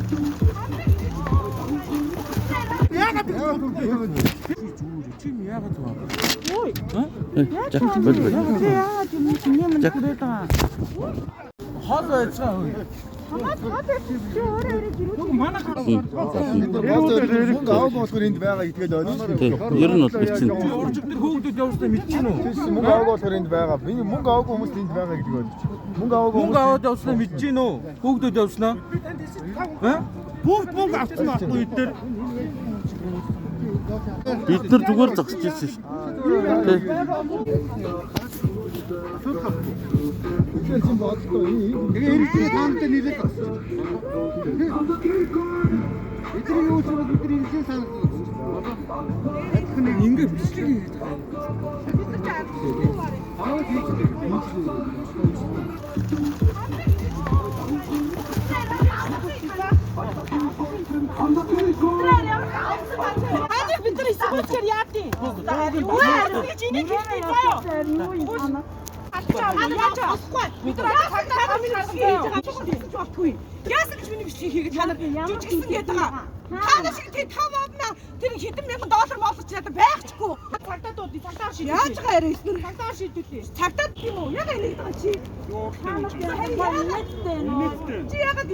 Чим яагаад това? Ой. За бод. Яа, тийм юм хүрээд байгаа. Хол байцгаа. Хамаас чи өөрөө ирээд Манай Мөнгө авах болохоор энд байгаа гэдгээл ойлгоно. Ер нь бол бичсэн. Уржигдэр хөөгдөд явснаа мэдчихэв үү? Мөнгө авах болохоор энд байгаа. Энэ мөнгө авах хүмүүс энд байгаа гэдэг ойлгож. Мөнгө авах Мөнгө аваад явснаа мэдчихэв үү? Хөөгдөд явснаа? Бүгд мөнгө авсан байхгүй эдгээр. Бид нар зүгээр зогсож ирсэн шүү. чинь бодлоо. Тэгээ иргэний таамтай нийлээд багсаа. Эдгээр юу ч юм бидний ирсэн санагдаж байна. Ингээ бичлэг хийгээд Аа тийм. Хаач бид нар эсвэл яа тийм. Үгүй чи нэг хэлээ заяа. Яасан гэж миний бичлэг хийгээд та нар жижигсэн гээд байгаа. Та нар шиг тийм тав авна. Тэр хэдэн мянган доллар молгоч надад байхчгүй. Цагтаа дуудъя. Цагтаа шийдээ. Яаж байгаа яриа эснэр цагтаа шийдүүлээ. Цагтаа тийм үү? Яг ингэ байгаа чи. Та нар яагаад чи яагаад